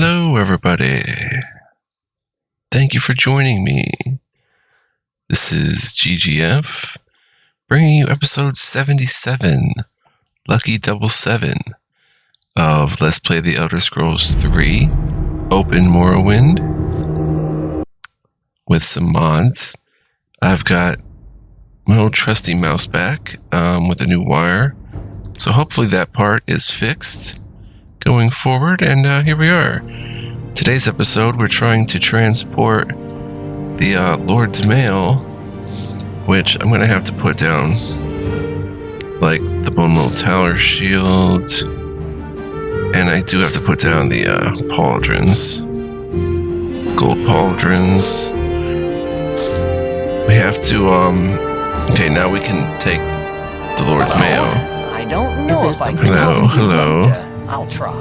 Hello, everybody. Thank you for joining me. This is GGF, bringing you episode 77, Lucky Double 7, of Let's Play the Elder Scrolls 3, Open Morrowind, with some mods. I've got my old trusty mouse back with a new wire, so hopefully that part is fixed going forward, and here we are. Today's episode, we're trying to transport the Lord's Mail, which I'm going to have to put down, like the Bone Metal Tower Shield, and I do have to put down the pauldrons, gold pauldrons. We have to, okay, now we can take the Lord's Mail. I don't know if I can. Hello. I'll try.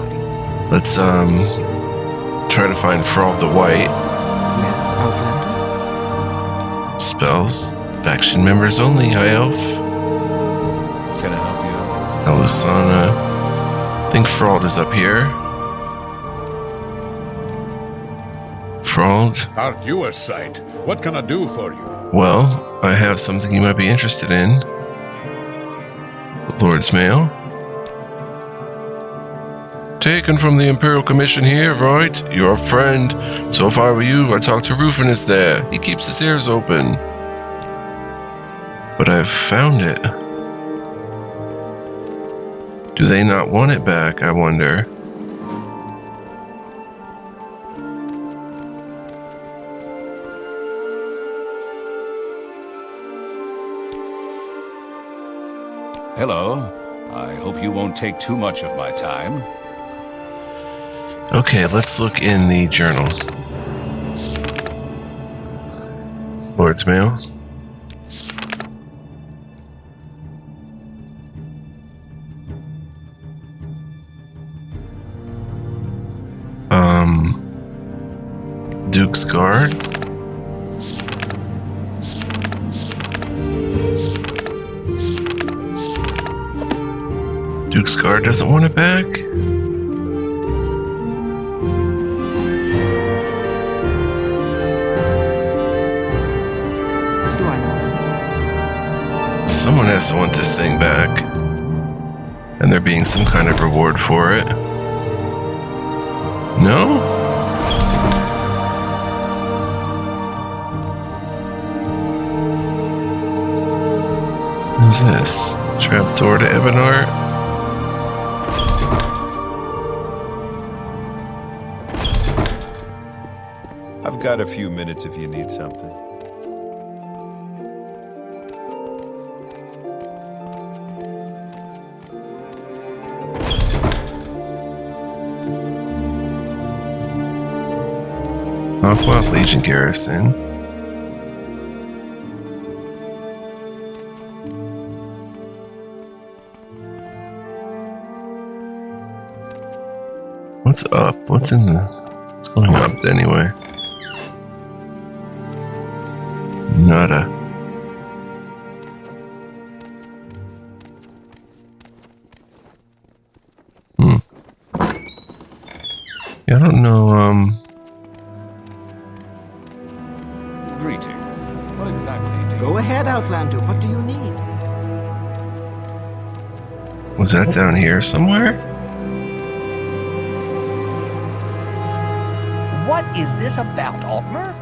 Let's try to find Fraud the White. Yes, Outlander. Spells. Faction members only, High Elf. Can I help you? Alisana. I think Fraud is up here. Fraud. Aren't you a sight? What can I do for you? Well, I have something you might be interested in. The Lord's Mail. Taken from the Imperial Commission here, right? You're a friend. So if I were you, I'd talk to Rufinus there. He keeps his ears open. But I've found it. Do they not want it back, I wonder? Hello. I hope you won't take too much of my time. Okay, let's look in the journal. Lord's Mail. Duke's Guard. Duke's Guard doesn't want it back? Someone has to want this thing back. And there being some kind of reward for it. No? What is this? Trapdoor to Ebenart? I've got a few minutes if you need something. Aquath Legion Garrison. What's up? What's going up anyway? Nada. Yeah, I don't know, Greetings. What exactly do you... Go ahead, Outlander. What do you need? was that down here somewhere? What is this about, Altmer?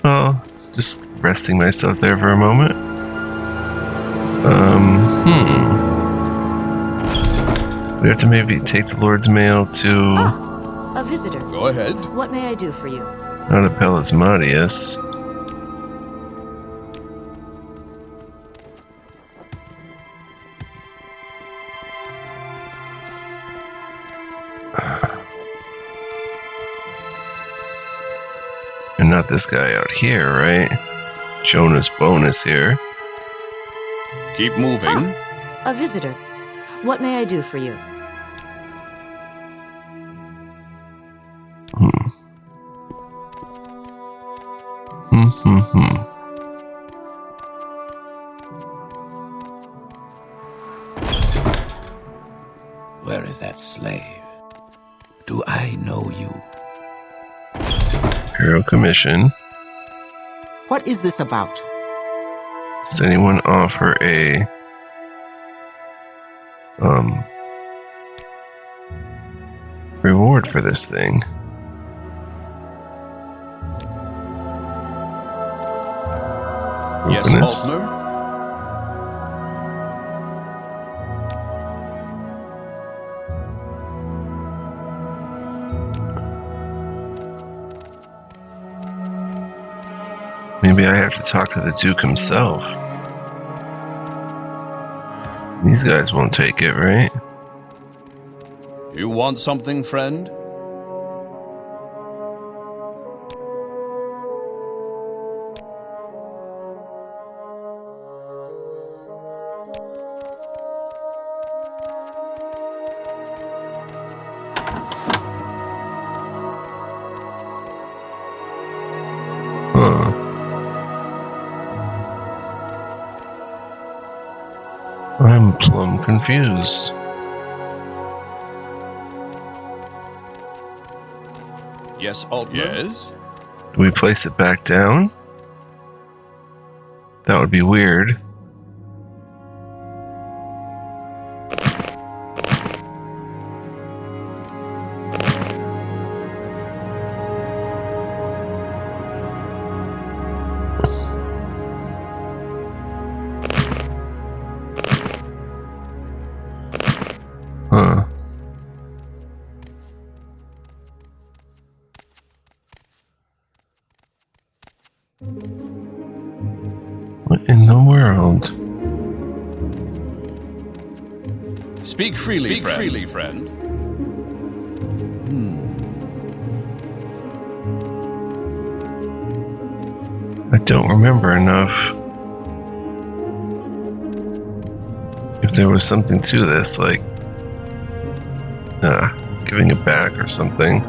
Well, just resting myself there for a moment. We have to maybe take the Lord's Mail to A visitor. Go ahead. What may I do for you? not Apelles Madius. And not this guy out here, right? Jonas Bonus here. Keep moving. A visitor. What may I do for you? Where is that slave? Do I know you? Imperial Commission. What is this about? Does anyone offer a reward for this thing? Yes, Openness? Altmer? Maybe I have to talk to the Duke himself. These guys won't take it, right? You want something, friend? Huh. I'm plumb confused. Yes, Altmer? Yes? Do we place it back down? That would be weird. Huh. What in the world? Speak freely, friend. I don't remember enough. If there was something to this, like giving it back or something.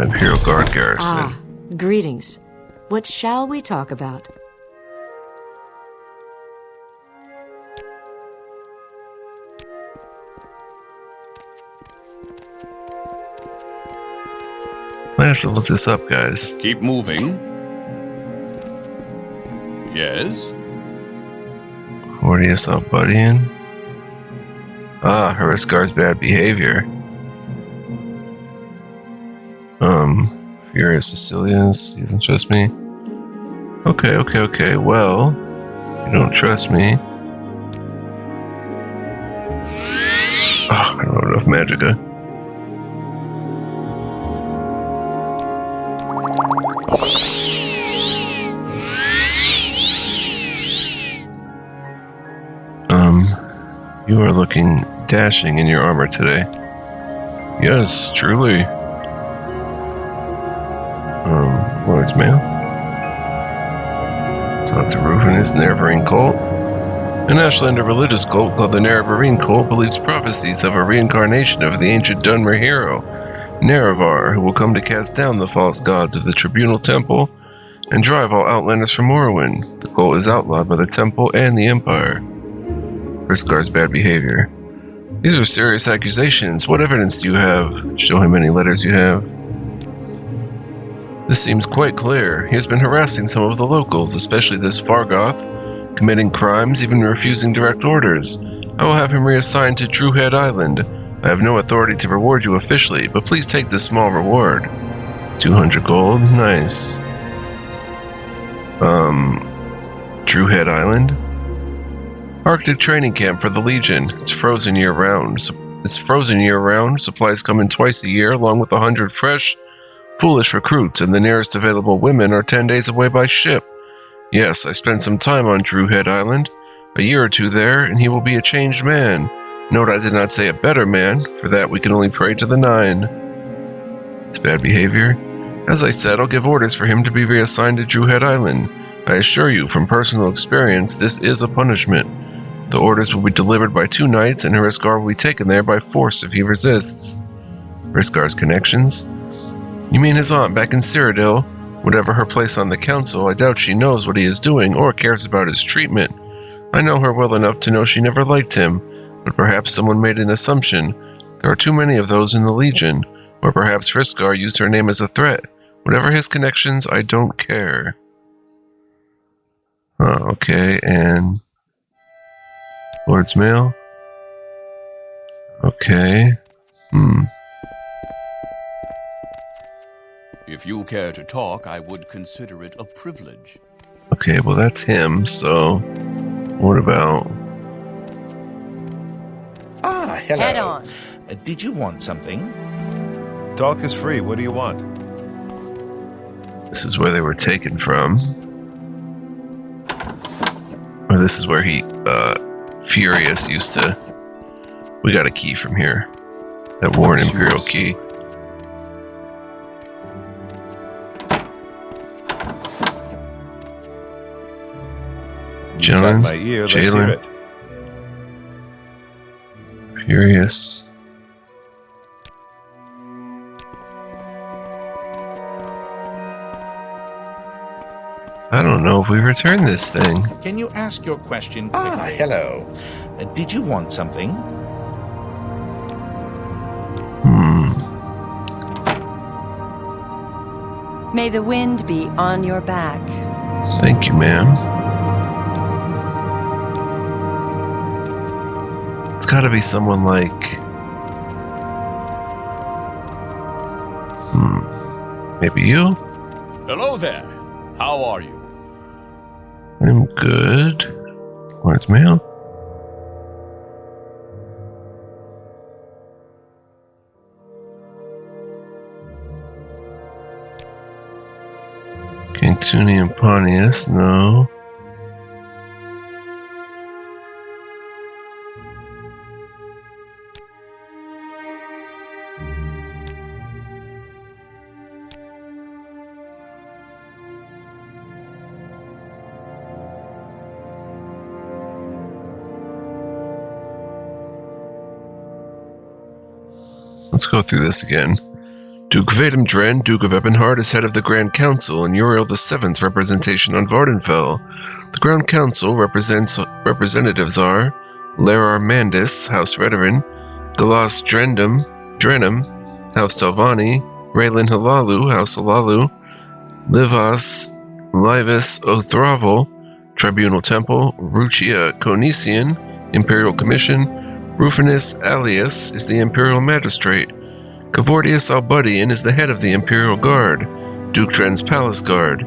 Imperial Guard Garrison. Ah, greetings. What shall we talk about? Might have to look this up, guys. Keep moving. Yes? Hordius Albuddian. Ah, Hriskar's bad behavior. Furious Sicilius, he doesn't trust me. Okay. Well, you don't trust me. Oh, I don't have enough magicka. You are looking dashing in your armor today. Yes, truly. Lord's Mail. Talk to Rufus and his Nerevarine cult. An Ashlander religious cult called the Nerevarine cult believes prophecies of a reincarnation of the ancient Dunmer hero, Nerevar, who will come to cast down the false gods of the Tribunal Temple and drive all outlanders from Morrowind. The cult is outlawed by the Temple and the Empire. Hriskar's bad behavior. These are serious accusations. What evidence do you have? Show him any letters you have. This seems quite clear. He has been harassing some of the locals, especially this Fargoth, committing crimes, even refusing direct orders. I will have him reassigned to Drewhead Island. I have no authority to reward you officially, but please take this small reward. 200 gold? Nice. Drewhead Island? Arctic training camp for the Legion. It's frozen year-round. Supplies come in twice a year, along with 100 fresh, foolish recruits, and the nearest available women are 10 days away by ship. Yes, I spent some time on Drewhead Island. A year or two there, and he will be a changed man. Note I did not say a better man. For that, we can only pray to the Nine. It's bad behavior. As I said, I'll give orders for him to be reassigned to Drewhead Island. I assure you, from personal experience, this is a punishment. The orders will be delivered by 2 knights, and Hriskar will be taken there by force if he resists. Hriskar's connections? You mean his aunt back in Cyrodiil? Whatever her place on the council, I doubt she knows what he is doing or cares about his treatment. I know her well enough to know she never liked him, but perhaps someone made an assumption. There are too many of those in the Legion, or perhaps Friskar used her name as a threat. Whatever his connections, I don't care. Okay, and Lord's Mail. Okay. If you care to talk, I would consider it a privilege. Okay, well that's him, so what about... Ah, hello. Head on. Did you want something? Talk is free. What do you want? This is where they were taken from. Or this is where he, Furious used to... We got a key from here. That Warren Imperial key. You got my ear. Let's hear Jalen, it. Furious. I don't know if we return this thing. Can you ask your question quickly? Ah, hello. Did you want something? May the wind be on your back. Thank you, ma'am. It's gotta be someone like... Maybe you? Hello there. How are you? I'm good. Lord's Mail? Cantuni and Pontius, no. Let's go through this again. Duke Vadem Dren, Duke of Ebonheart, is head of the Grand Council and Uriel VII's representation on Vvardenfell. The Grand Council representatives are Larar Mandis, House Redoran, Galas Drenum, House Telvanni, Raylan Halalu, House Halalu, Livas Othravel, Tribunal Temple, Ruchia Conesian, Imperial Commission, Rufinus Alias is the Imperial Magistrate. Cavordius Albudian is the head of the Imperial Guard. Duke Dren's Palace Guard.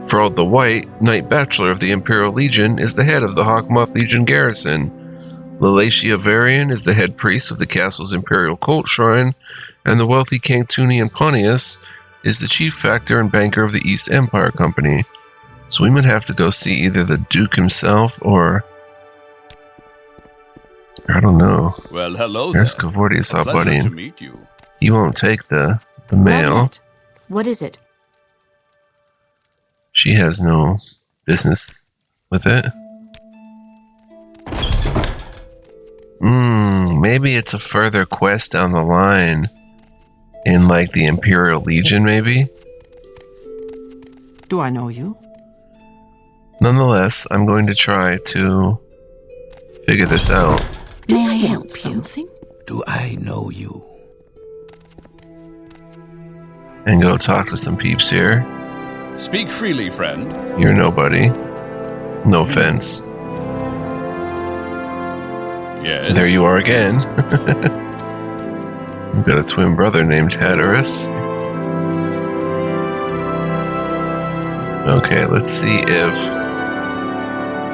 Ferald the White, Knight Bachelor of the Imperial Legion, is the head of the Hawkmoth Legion Garrison. Lalatia Varian is the head priest of the castle's Imperial Cult Shrine, and the wealthy Cantunian Pontius is the chief factor and banker of the East Empire Company. So we might have to go see either the Duke himself or... I don't know. Well, hello There's there. Cavordius Pleasure to Albudian. meet you. He won't take the mail. Robert, what is it? She has no business with it. Maybe it's a further quest down the line in like the Imperial Legion, maybe? Do I know you? Nonetheless, I'm going to try to figure this out. May I help something? Do I know you? And go talk to some peeps here. Speak freely, friend. You're nobody. No offense. Yes. There you are again. You've got a twin brother named Hatteras. Okay, let's see if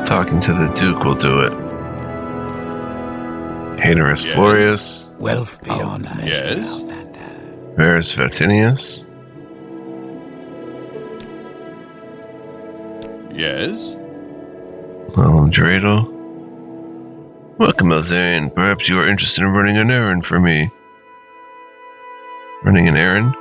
talking to the Duke will do it. Haterus Yes. Florius, Wealth beyond measure. Yes. Varus Vatinius, Yes. Malum Dreidel. Welcome, Elzarian. Perhaps you are interested in running an errand for me. Running an errand?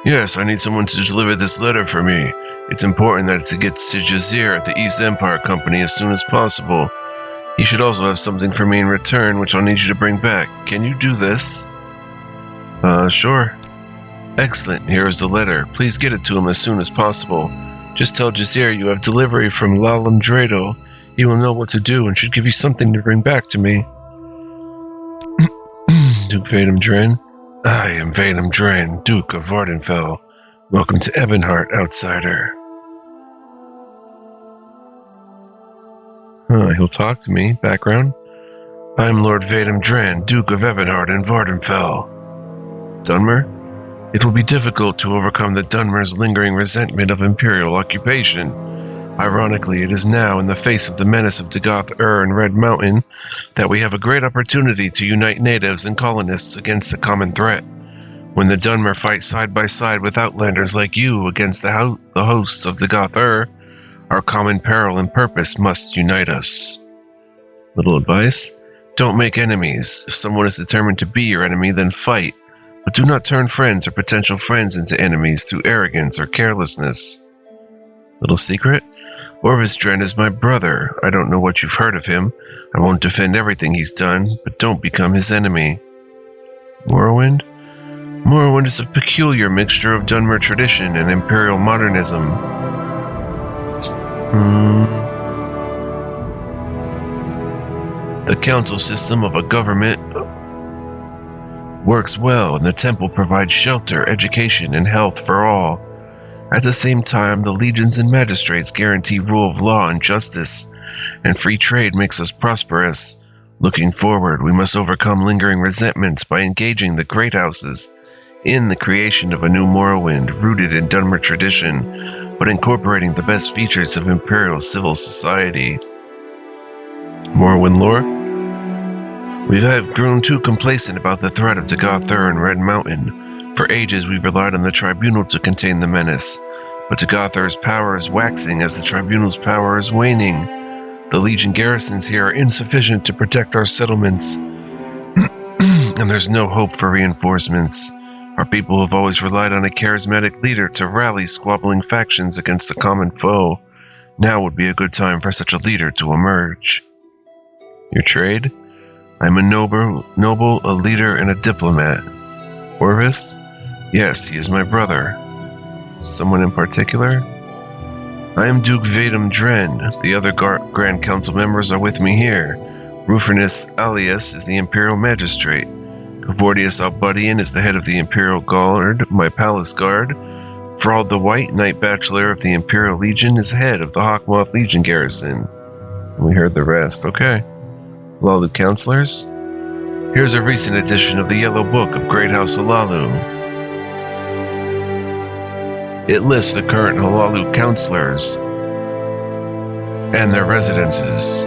Yes, I need someone to deliver this letter for me. It's important that it gets to Jazir at the East Empire Company as soon as possible. You should also have something for me in return, which I'll need you to bring back. Can you do this? Sure. Excellent. Here is the letter. Please get it to him as soon as possible. Just tell Jazir you have delivery from Lalam Drado. He will know what to do and should give you something to bring back to me. Duke Vadem Dren. I am Vadem Dren, Duke of Vvardenfell. Welcome to Ebonheart, outsider. He'll talk to me. Background. I'm Lord Vadem Dren, Duke of Ebonheart and Vvardenfell. Dunmer? It will be difficult to overcome the Dunmer's lingering resentment of Imperial occupation. Ironically, it is now, in the face of the menace of Dagoth-Ur and Red Mountain, that we have a great opportunity to unite natives and colonists against a common threat. When the Dunmer fight side by side with outlanders like you against the hosts of Dagoth-Ur, our common peril and purpose must unite us. Little advice? Don't make enemies. If someone is determined to be your enemy, then fight. But do not turn friends or potential friends into enemies through arrogance or carelessness. Little secret? Orvis Dren is my brother. I don't know what you've heard of him. I won't defend everything he's done, but don't become his enemy. Morrowind? Morrowind is a peculiar mixture of Dunmer tradition and Imperial modernism. The council system of a government works well, and the temple provides shelter, education, and health for all. At the same time, the legions and magistrates guarantee rule of law and justice, and free trade makes us prosperous. Looking forward, we must overcome lingering resentments by engaging the great houses in the creation of a new Morrowind rooted in Dunmer tradition, but incorporating the best features of Imperial civil society. Morrowind lore? We have grown too complacent about the threat of Dagoth-Ur and Red Mountain. For ages we've relied on the Tribunal to contain the menace, but Dagoth-Ur's power is waxing as the Tribunal's power is waning. The Legion garrisons here are insufficient to protect our settlements, and there's no hope for reinforcements. Our people have always relied on a charismatic leader to rally squabbling factions against a common foe. Now would be a good time for such a leader to emerge. Your trade? I'm a noble, a leader, and a diplomat. Orvis? Yes, he is my brother. Someone in particular? I am Duke Vadem Dren. The other Grand Council members are with me here. Rufinus Alias is the Imperial Magistrate. Cavordius Albudian is the head of the Imperial Guard, my Palace Guard. Fraud the White, Knight Bachelor of the Imperial Legion, is head of the Hawkmoth Legion garrison. We heard the rest, okay. Halalu Counselors? Here's a recent edition of the Yellow Book of Great House Halalu. It lists the current Halalu Counselors and their residences.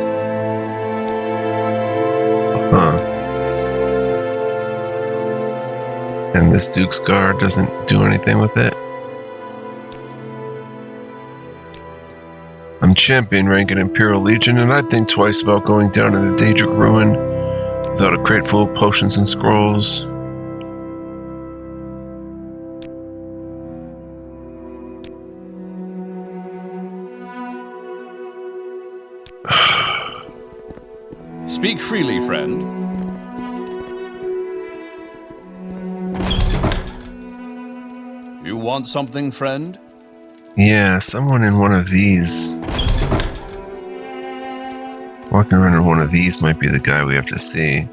And this Duke's Guard doesn't do anything with it? I'm champion rank in Imperial Legion, and I'd think twice about going down into Daedric Ruin without a crate full of potions and scrolls. Speak freely, friend. You want something, friend? Yeah, someone in one of these. Walking around in one of these might be the guy we have to see.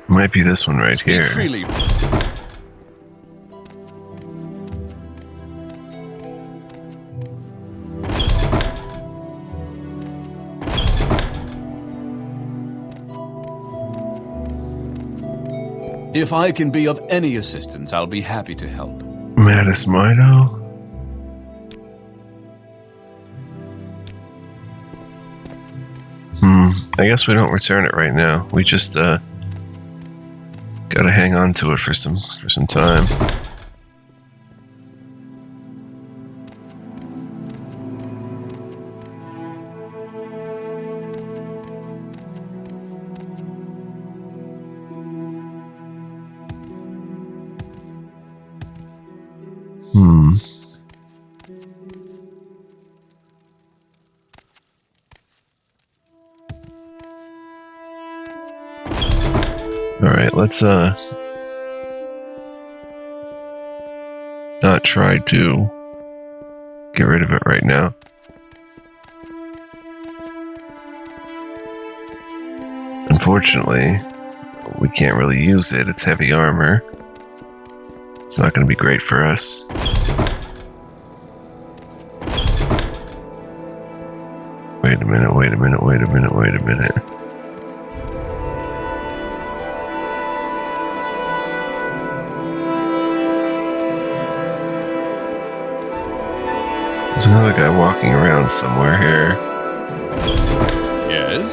Might be this one right here. Speak freely. If I can be of any assistance, I'll be happy to help. Mattis Mido? I guess we don't return it right now. We just gotta hang on to it for some time. Alright, let's not try to get rid of it right now. Unfortunately, we can't really use it. It's heavy armor. It's not going to be great for us. Wait a minute. There's another guy walking around somewhere here. Yes?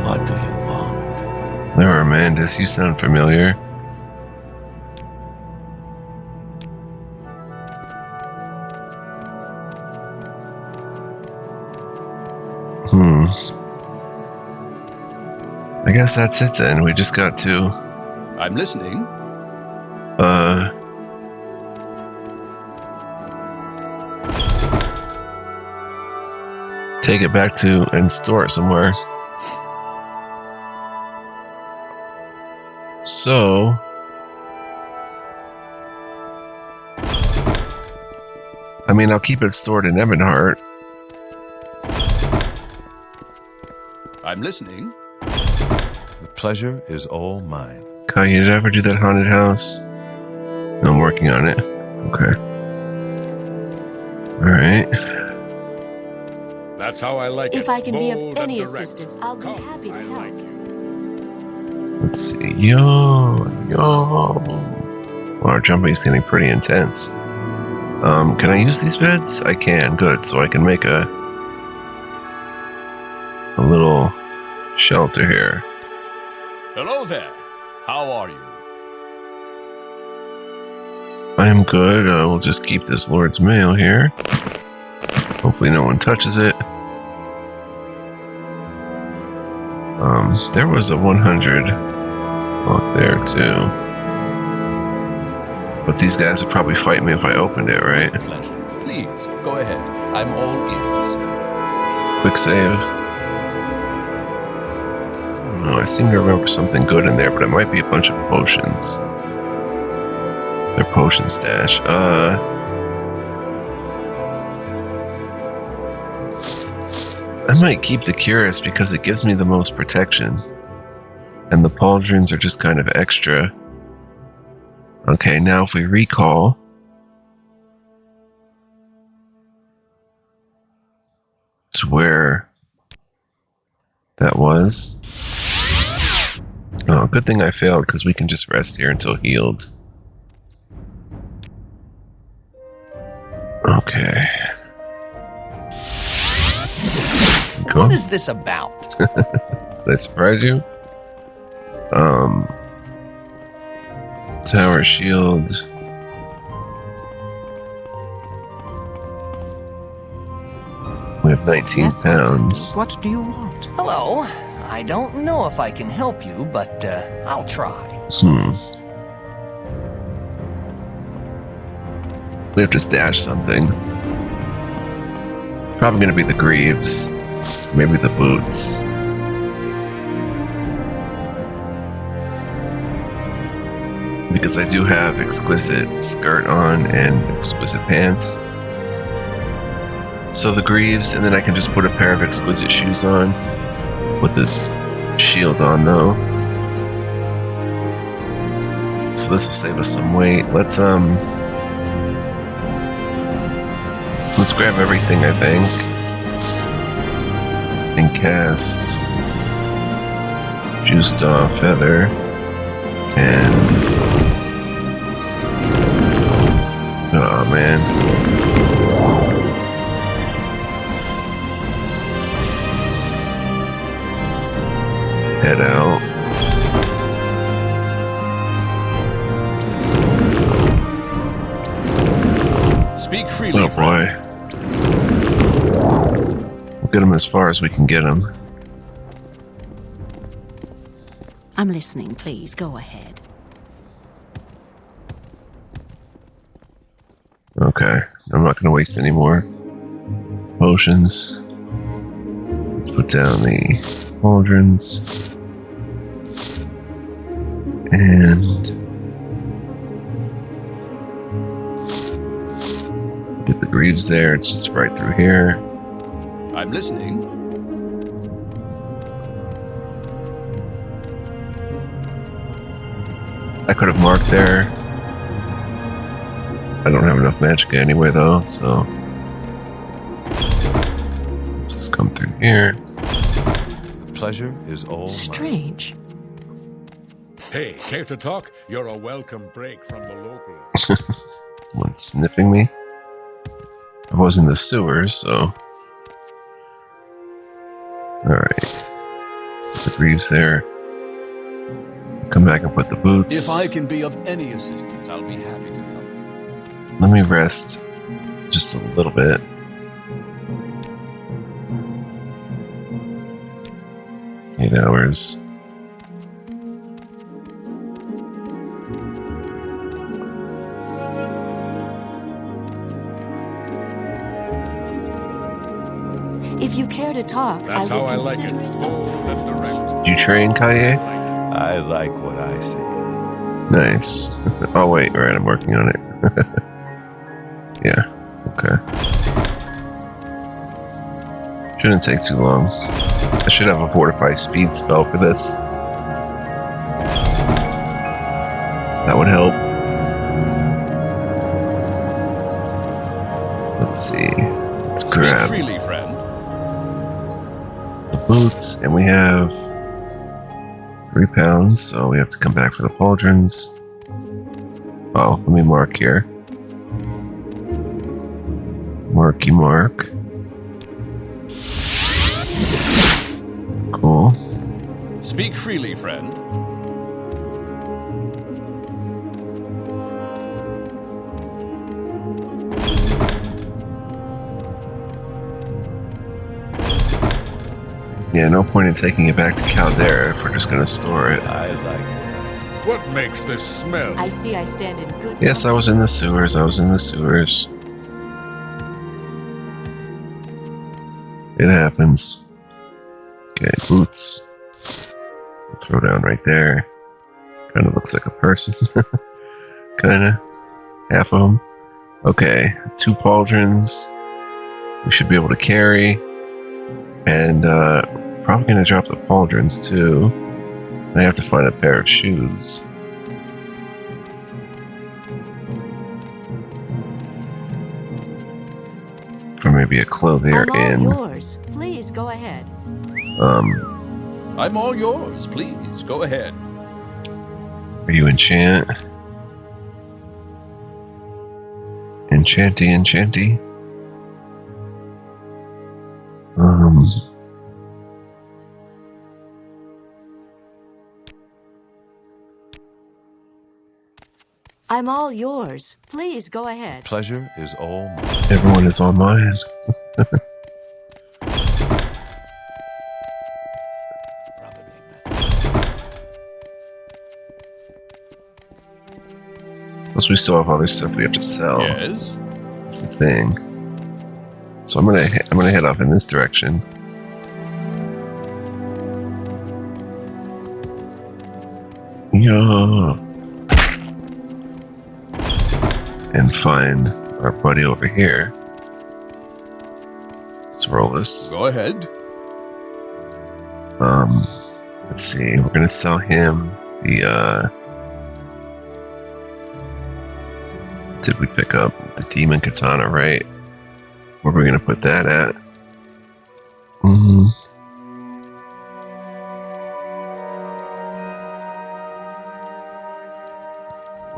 What do you want? There, Amandus, you sound familiar. I guess that's it then. We just got to... I'm listening. Take it back to and store it somewhere. So... I mean, I'll keep it stored in Ebonheart. I'm listening. The pleasure is all mine. Kyle, you ever do that haunted house? No, I'm working on it. Okay. Alright. That's how I like it. If I can be of Bold any and direct. assistance, I'll be Come, happy to I help. like you. Let's see. Yo. Well, our jumping is getting pretty intense. Can I use these beds? I can. Good. So I can make a little shelter here. Hello there. How are you? I am good. We'll just keep this Lord's mail here. Hopefully no one touches it. There was a 100 lock there too. But these guys would probably fight me if I opened it, right? Pleasure. Please, go ahead. I'm all ears. Quick save. Oh, I seem to remember something good in there, but it might be a bunch of potions. Their potion stash. I might keep the Curus because it gives me the most protection. And the pauldrons are just kind of extra. Okay, now if we recall... to where that was. Oh, good thing I failed because we can just rest here until healed. Okay. Cool. What is this about? Did I surprise you? Tower shield. We have 19 Yes, pounds. What do you want? Hello. I don't know if I can help you, but I'll try. We have to stash something. Probably gonna be the greaves. Maybe the boots. Because I do have exquisite skirt on and exquisite pants. So the greaves, and then I can just put a pair of exquisite shoes on. With the shield on though. So this will save us some weight. Let's grab everything, I think. And cast Juiced Off Feather and oh man. Head out. Speak freely. Oh boy. We'll get him as far as we can get him. I'm listening, please. Go ahead. Okay, I'm not going to waste any more potions. Let's put down the pauldrons. And get the greaves there. It's just right through here. I'm listening. I could have marked there. I don't have enough magic anyway, though, so just come through here. The pleasure is all mine. Strange. Hey, care to talk? You're a welcome break from the locals. Someone sniffing me. I was in the sewers, so. Alright. Put the greaves there. Come back and put the boots. If I can be of any assistance, I'll be happy to help. Let me rest just a little bit. Eight hours. If you care to talk, That's I how would I like it. consider it. Bold and direct. You train, Kaye? I like what I see. Nice. Oh, wait, right, I'm working on it. Yeah, okay. Shouldn't take too long. I should have a fortify speed spell for this. That would help. Let's see. Let's Speak grab freely, friend. the boots, and we have 3 pounds, so we have to come back for the pauldrons. Oh, let me mark here. Marky mark. Cool. Speak freely, friend. Yeah, no point in taking it back to Caldera if we're just gonna store it. I like what I see. What makes this smell? I see I stand in good Yes, I was in the sewers. It happens. Okay, boots. We'll throw down right there. Kind of looks like a person. Kind of. Half of them. Okay, 2 pauldrons. We should be able to carry. And probably going to drop the pauldrons too. I have to find a pair of shoes. For maybe a clothier I'm all in. yours. Please go ahead. I'm all yours. Please, go ahead. Are you enchant? Enchanty. I'm all yours. Please go ahead. Pleasure is all mine. Everyone is on mine. Plus, we still have other stuff we have to sell. Yes. That's the thing. So I'm gonna head off in this direction. Yeah. And find our buddy over here. Let's roll this. Go ahead. Let's see. We're gonna sell him the did we pick up the demon katana, right? Where are we gonna put that at?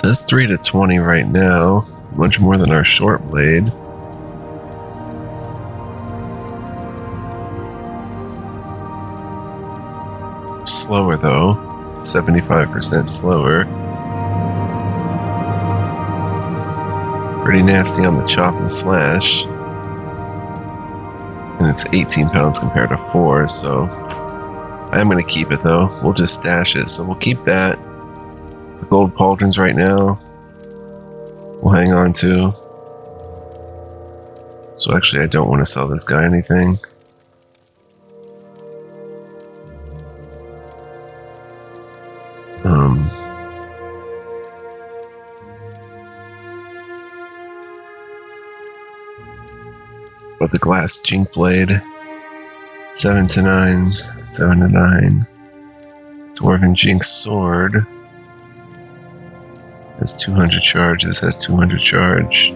That's 3 to 20 right now. Much more than our short blade. Slower though. 75% slower. Pretty nasty on the chop and slash. And it's 18 pounds compared to 4, so I am going to keep it though. We'll just stash it. So we'll keep that. The gold pauldrons right now we'll hang on to. So actually, I don't want to sell this guy anything. But the glass jink blade, 7 to 9, 7 to 9. Dwarven jink sword has 200 charge. This has 200 charge.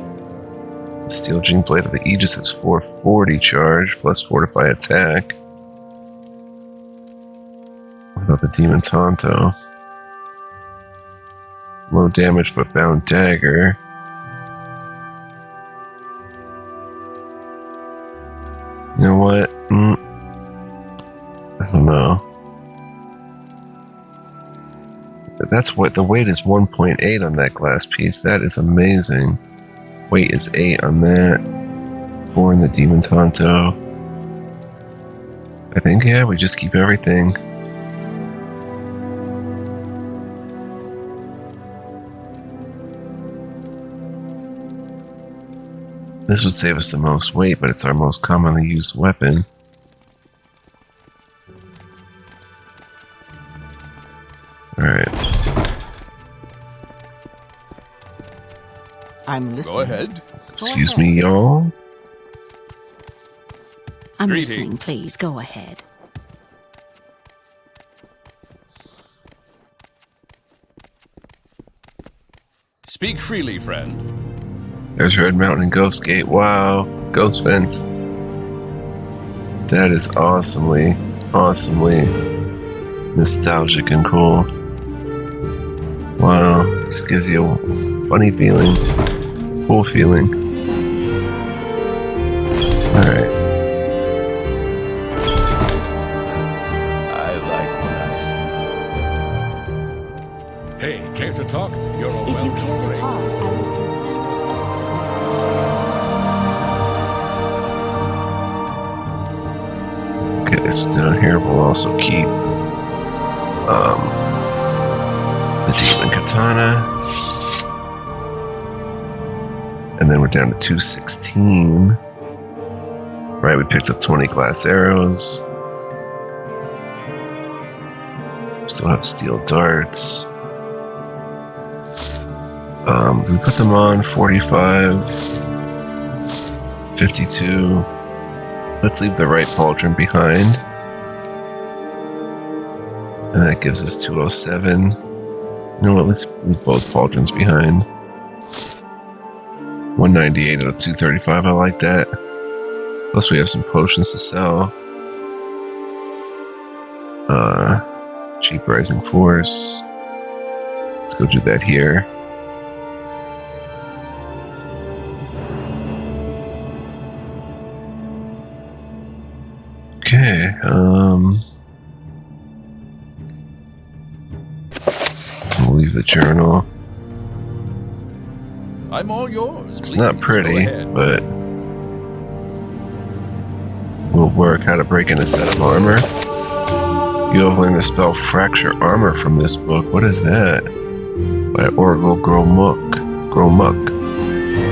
The steel jink blade of the Aegis has 440 charge plus fortify attack. What about the demon Tonto? Low damage but bound dagger. You know what? I don't know. That's what the weight is 1.8 on that glass piece. That is amazing. Weight is 8 on that. 4 in the demon Tonto. I think, yeah, we just keep everything. This would save us the most weight, but it's our most commonly used weapon. Alright. I'm listening. Go ahead. Excuse me, y'all. I'm Greetings. listening, please. Go ahead. Speak freely, friend. There's Red Mountain and Ghost Gate. Wow. Ghost Fence. That is awesomely nostalgic and cool. Wow. Just gives you a funny feeling. Cool feeling. Alright. I like what I see. Hey, care to talk? You're a If you welcome care to break. talk, I would consider... Okay, so down here we'll also keep the Demon Katana. And then we're down to 216. Right, we picked up 20 glass arrows. Still have steel darts. We put them on 45, 52. Let's leave the right pauldron behind. And that gives us 207. You know what, let's leave both pauldrons behind. 198 out of 235, I like that. Plus we have some potions to sell. Cheap Rising Force. Let's go do that here. Okay, we'll leave the journal. I'm all yours. It's Please, not go pretty, ahead. but will work. How to break in a set of armor. You have learned the spell Fracture Armor from this book. What is that? By Oracle Gromuk.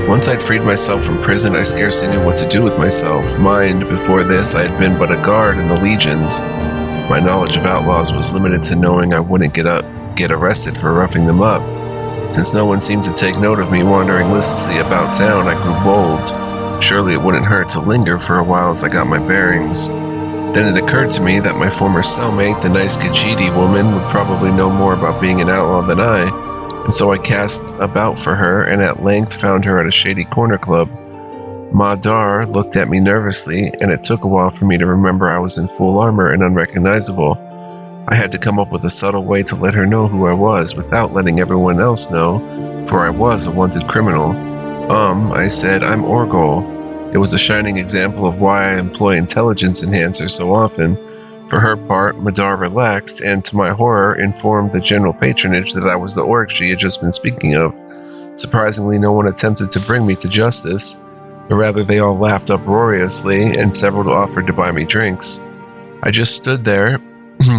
Once I'd freed myself from prison, I scarcely knew what to do with myself. Mind, before this, I had been but a guard in the legions. My knowledge of outlaws was limited to knowing I wouldn't get arrested for roughing them up. Since no one seemed to take note of me wandering listlessly about town, I grew bold. Surely it wouldn't hurt to linger for a while as I got my bearings. Then it occurred to me that my former cellmate, the nice Khajiit woman, would probably know more about being an outlaw than I, and so I cast about for her and at length found her at a shady corner club. Madar looked at me nervously, and it took a while for me to remember I was in full armor and unrecognizable. I had to come up with a subtle way to let her know who I was without letting everyone else know, for I was a wanted criminal. I said, I'm Orgol. It was a shining example of why I employ intelligence enhancers so often. For her part, Madar relaxed and, to my horror, informed the general patronage that I was the orc she had just been speaking of. Surprisingly, no one attempted to bring me to justice, but rather they all laughed uproariously, and several offered to buy me drinks. I just stood there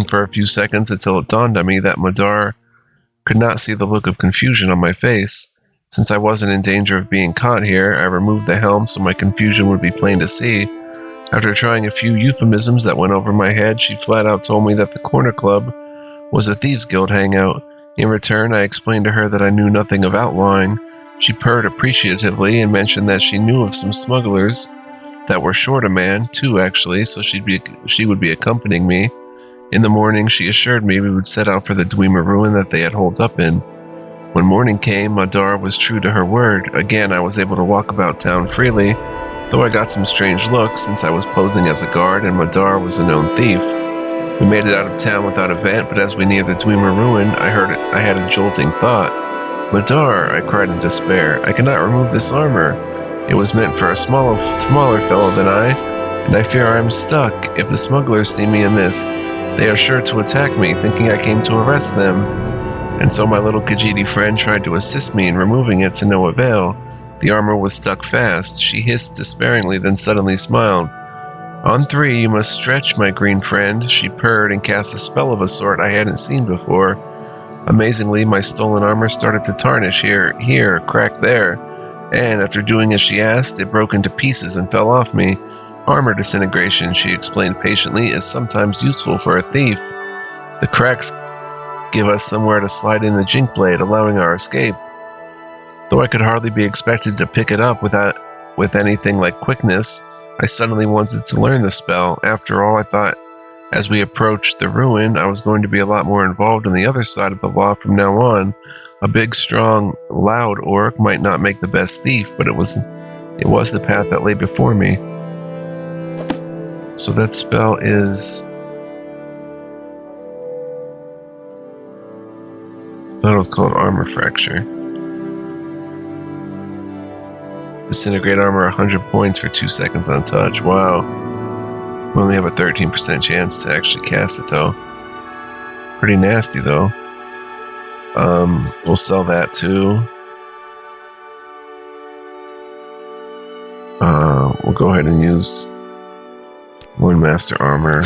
for a few seconds until it dawned on me that Madar could not see the look of confusion on my face, Since I wasn't in danger of being caught here, I removed the helm so my confusion would be plain to see. After trying a few euphemisms that went over my head, she flat out told me that the Corner Club was a thieves' guild hangout. In return, I explained to her that I knew nothing of outlawing. She purred appreciatively and mentioned that she knew of some smugglers that were short a man, 2 actually, so she would be accompanying me. In the morning, she assured me we would set out for the Dwemer ruin that they had holed up in. When morning came, Madar was true to her word. Again, I was able to walk about town freely, though I got some strange looks since I was posing as a guard and Madar was a known thief. We made it out of town without event, but as we neared the Dwemer ruin, I had a jolting thought. Madar, I cried in despair, I cannot remove this armor. It was meant for a smaller fellow than I, and I fear I am stuck. If the smugglers see me in this, they are sure to attack me, thinking I came to arrest them. And so my little Khajiit friend tried to assist me in removing it to no avail. The armor was stuck fast. She hissed despairingly, then suddenly smiled. On 3, you must stretch, my green friend. She purred and cast a spell of a sort I hadn't seen before. Amazingly, my stolen armor started to tarnish here, crack there, and after doing as she asked, it broke into pieces and fell off me. Armor disintegration, she explained patiently, is sometimes useful for a thief. The cracks give us somewhere to slide in the jink blade, allowing our escape. Though I could hardly be expected to pick it up with anything like quickness, I suddenly wanted to learn the spell. After all, I thought, as we approached the ruin, I was going to be a lot more involved on the other side of the law from now on. A big, strong, loud orc might not make the best thief, but it was the path that lay before me. So that spell is... I thought it was called Armor Fracture. Disintegrate armor 100 points for 2 seconds on touch. Wow. We only have a 13% chance to actually cast it though. Pretty nasty though. We'll sell that too. We'll go ahead and use 1 master armor.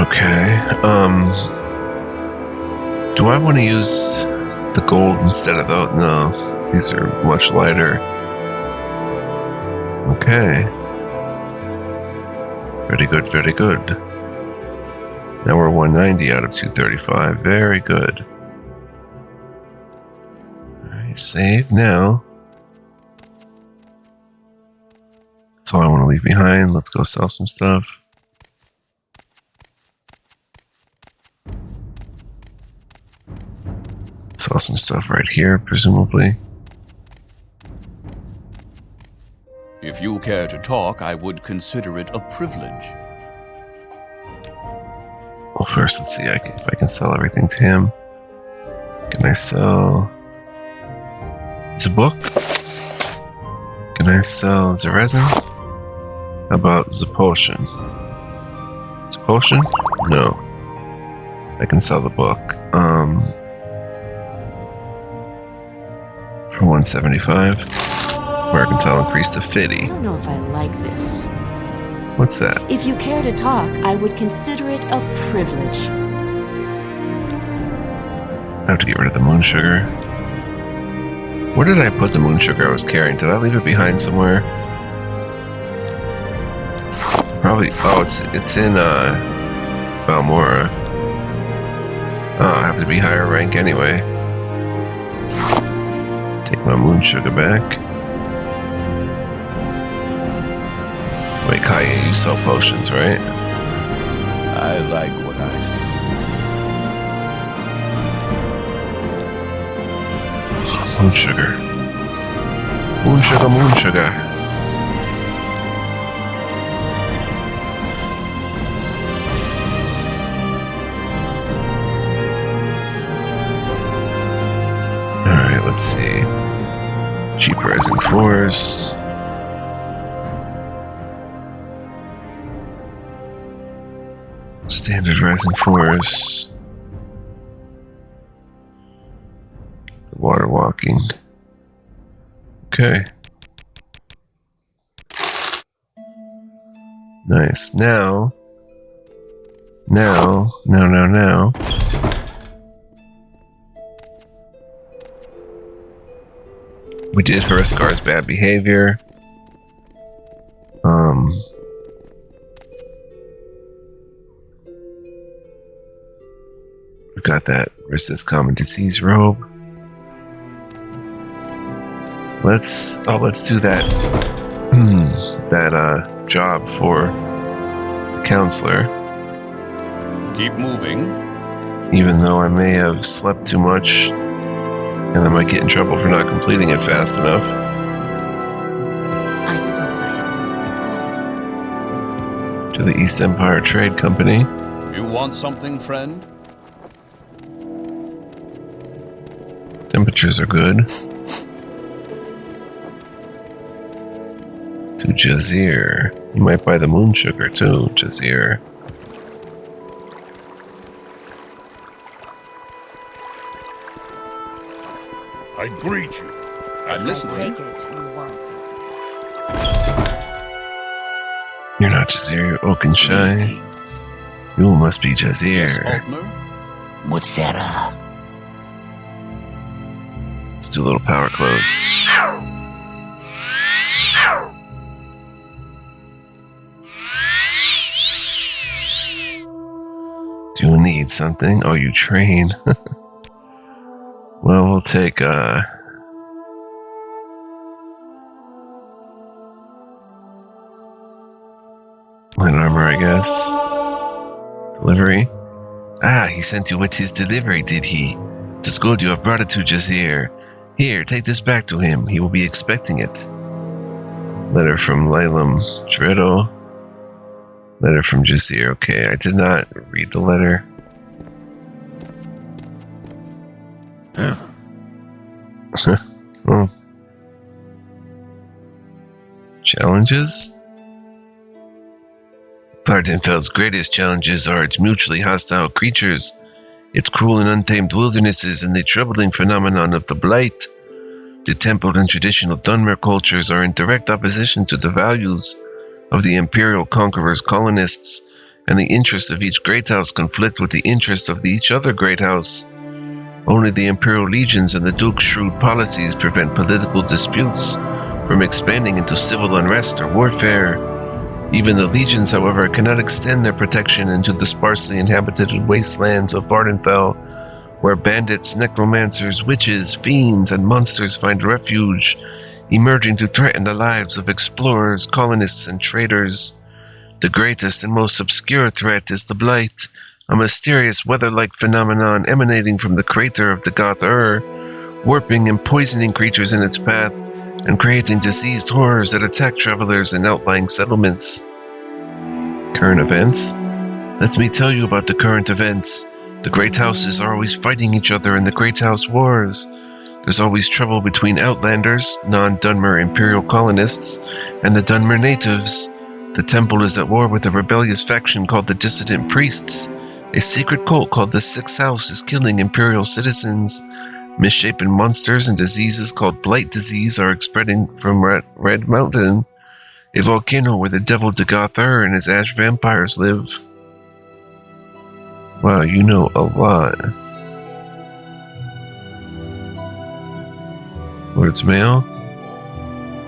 Okay, do I want to use the gold instead of those? No, these are much lighter. Okay. Very good, very good. Now we're 190 out of 235. Very good. Alright, save now. That's all I want to leave behind. Let's go sell some stuff. Sell some stuff right here, presumably. If you care to talk, I would consider it a privilege. Well, first, let's see if I can sell everything to him. Can I sell... It's a book? Can I sell the resin? How about the potion? The potion? No. I can sell the book. For 175. Mercantile increase to 50. I don't know if I like this. What's that? If you care to talk, I would consider it a privilege. I have to get rid of the moon sugar. Where did I put the moon sugar I was carrying? Did I leave it behind somewhere? Probably. Oh, it's in Balmora. Oh, I have to be higher rank anyway. Take my moon sugar back. Wait, Kaya, you sell potions, right? I like what I see. Moon sugar. Moon sugar, moon sugar. Alright, let's see. Cheap rising force. Standard rising force. Water walking. Okay. Nice. Now. We did Huraskar's bad behavior. We got that resist common disease robe. Let's do that job for counselor. Keep moving. Even though I may have slept too much and I might get in trouble for not completing it fast enough. I suppose I have. To the East Empire Trade Company. You want something, friend? Temperatures are good. To Jazir. You might buy the moon sugar too, Jazir. I greet you. I'm listening. Take it. You want something. You're not Jazir, you're Oakenshy. You must be Jazir. Altmer? Mutsera. Let's do a little power close. Do you need something? Oh, you train. Well, we'll take light armor, I guess. Delivery. Ah, he sent you with his delivery, did he? Just good, you have brought it to Jazir. Here, take this back to him. He will be expecting it. Letter from Laylam Dredo. Letter from Jazir. Okay, I did not read the letter. Oh. Challenges? Vvardenfell's greatest challenges are its mutually hostile creatures, its cruel and untamed wildernesses, and the troubling phenomenon of the Blight. The templed and traditional Dunmer cultures are in direct opposition to the values of the Imperial Conqueror's colonists, and the interests of each great house conflict with the interests of each other great house. Only the Imperial legions and the Duke's shrewd policies prevent political disputes from expanding into civil unrest or warfare. Even the legions, however, cannot extend their protection into the sparsely inhabited wastelands of Vvardenfell, where bandits, necromancers, witches, fiends, and monsters find refuge, emerging to threaten the lives of explorers, colonists, and traders. The greatest and most obscure threat is the Blight, a mysterious weather-like phenomenon emanating from the crater of the Goth-Ur, warping and poisoning creatures in its path, and creating diseased horrors that attack travelers in outlying settlements. Current events? Let me tell you about the current events. The Great Houses are always fighting each other in the Great House Wars. There's always trouble between Outlanders, non-Dunmer Imperial colonists, and the Dunmer natives. The Temple is at war with a rebellious faction called the Dissident Priests. A secret cult called the Sixth House is killing Imperial citizens. Misshapen monsters and diseases called Blight Disease are spreading from Red Mountain, a volcano where the devil Dagoth-Ur and his ash vampires live. Wow, you know a lot. Lord's Mail?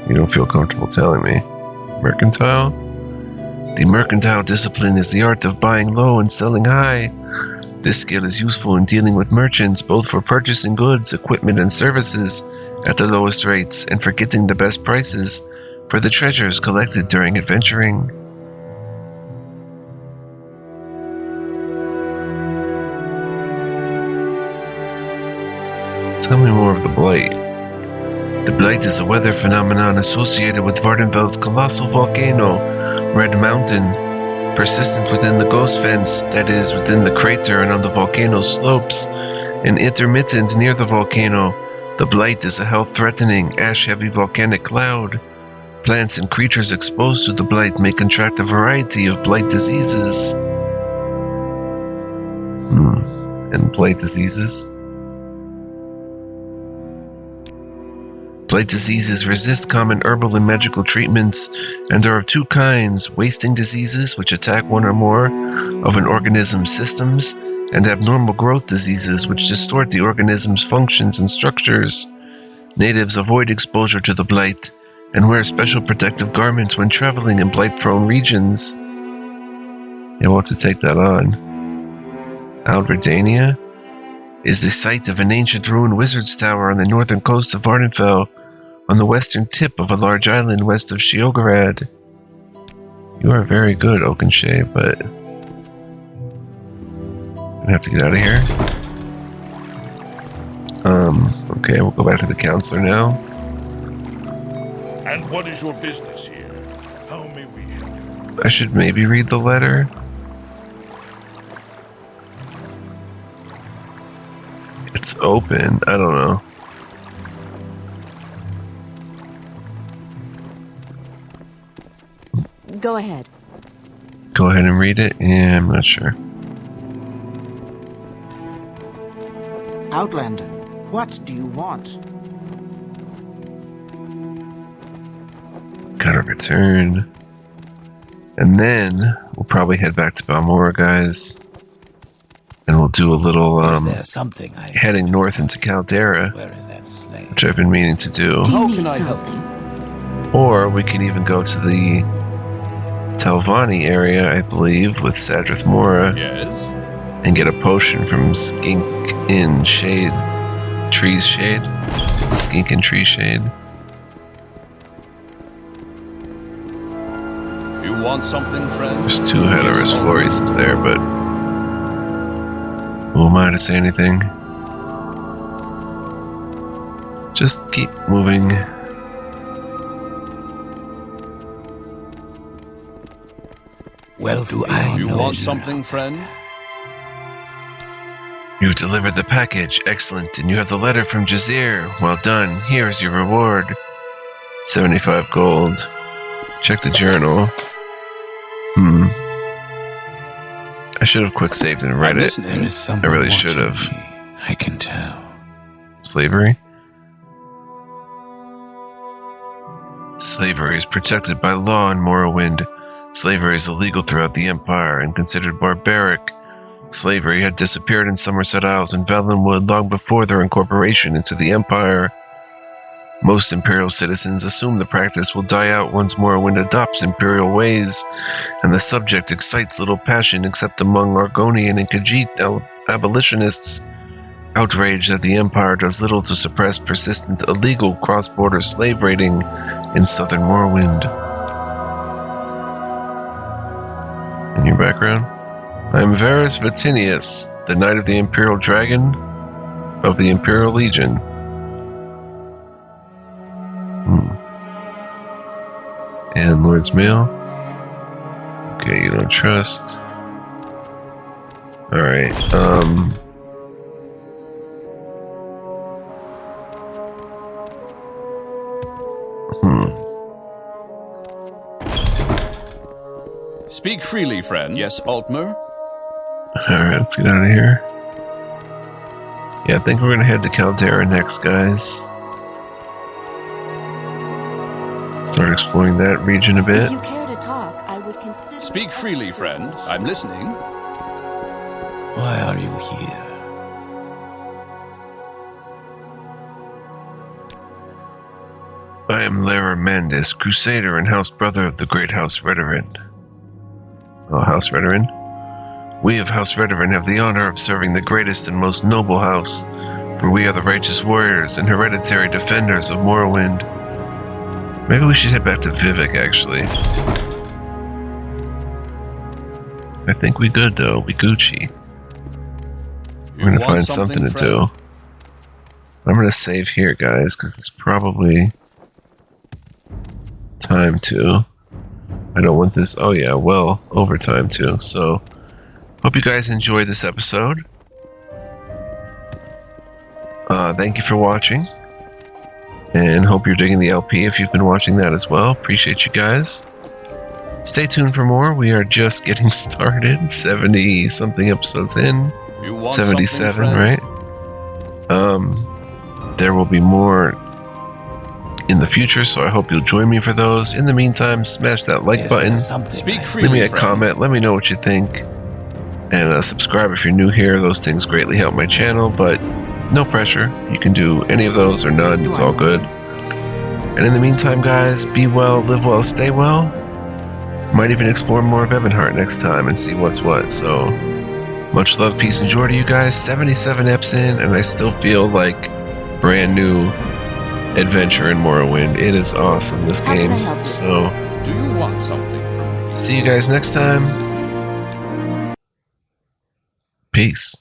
You don't feel comfortable telling me. Mercantile? The mercantile discipline is the art of buying low and selling high. This skill is useful in dealing with merchants, both for purchasing goods, equipment, and services at the lowest rates, and for getting the best prices for the treasures collected during adventuring. Tell me more of the Blight. The Blight is a weather phenomenon associated with Vvardenfell's colossal volcano, Red Mountain. Persistent within the ghost fence, that is, within the crater and on the volcano's slopes, and intermittent near the volcano, the Blight is a health-threatening, ash-heavy volcanic cloud. Plants and creatures exposed to the Blight may contract a variety of Blight diseases. And Blight diseases? Blight diseases resist common herbal and magical treatments and are of two kinds: wasting diseases, which attack one or more of an organism's systems, and abnormal growth diseases, which distort the organism's functions and structures. Natives avoid exposure to the blight and wear special protective garments when traveling in blight-prone regions. Yeah, we'll have to take that on. Vvardenfell is the site of an ancient ruined wizard's tower on the northern coast of Vvardenfell, on the western tip of a large island west of Sheogarad. You are very good, Oakenshay, but I'm gonna have to get out of here. Okay, we'll go back to the counselor now. And what is your business here? How may we help you? I should maybe read the letter. It's open. I don't know. Go ahead. Go ahead and read it? Yeah, I'm not sure. Outlander, what do you want? Gotta return. And then we'll probably head back to Balmora, guys. And we'll do a little heading north into Caldera, which I've been meaning to do. How can I help? Or we can even go to the Telvanni area, I believe, with Sadrith Mora. Yes? And get a potion from Skink in Shade. Tree's Shade. Skink and Tree Shade. You want something, friend? There's two Heteris Florises there, but who am I to say anything? Just keep moving. Well, do I You know want something, friend? You delivered the package. Excellent. And you have the letter from Jazir. Well done. Here's your reward. 75 gold. Check the journal. I should have quick saved and read it. There is I really should have. I can tell. Slavery? Slavery is protected by law in Morrowind. Slavery is illegal throughout the Empire and considered barbaric. Slavery had disappeared in Somerset Isles and Valenwood long before their incorporation into the Empire. Most Imperial citizens assume the practice will die out once Morrowind adopts Imperial ways, and the subject excites little passion except among Argonian and Khajiit abolitionists, outraged that the Empire does little to suppress persistent illegal cross-border slave raiding in southern Morrowind. In your background? I am Varus Vatinius, the Knight of the Imperial Dragon of the Imperial Legion. And Lord's Mail. Okay, you don't trust. Alright, Speak freely, friend. Yes, Altmer? Alright, let's get out of here. Yeah, I think we're gonna head to Caldera next, guys. Start exploring that region a bit. If you care to talk, I would consider... Speak freely, friend. I'm listening. Why are you here? I am Lara Mandis, Crusader and House Brother of the Great House Redoran. Oh, House Redoran? We of House Redoran have the honor of serving the greatest and most noble house, for we are the righteous warriors and hereditary defenders of Morrowind. Maybe we should head back to Vivek, actually. I think we good, though. We Gucci. We're gonna find something to do. I'm gonna save here, guys, because it's probably time to. I don't want this. Oh, yeah, well, overtime, too. So, hope you guys enjoyed this episode. Thank you for watching. And hope you're digging the LP if you've been watching that as well. Appreciate you guys. Stay tuned for more. We are just getting started. 70-something episodes in. 77, right? There will be more in the future, so I hope you'll join me for those. In the meantime, smash that like button, Speak freely, leave me a friend. comment, let me know what you think, and subscribe if you're new here. Those things greatly help my channel, but no pressure. You can do any of those or none, it's all good. And in the meantime, guys, be well, live well, stay well. Might even explore more of Ebonheart next time and see what's what. So, much love, peace, and joy to you guys. 77 eps in, and I still feel like brand new adventure in Morrowind. It is awesome, this How can game. I help you? So, Do you want something from me? see you guys next time. Peace.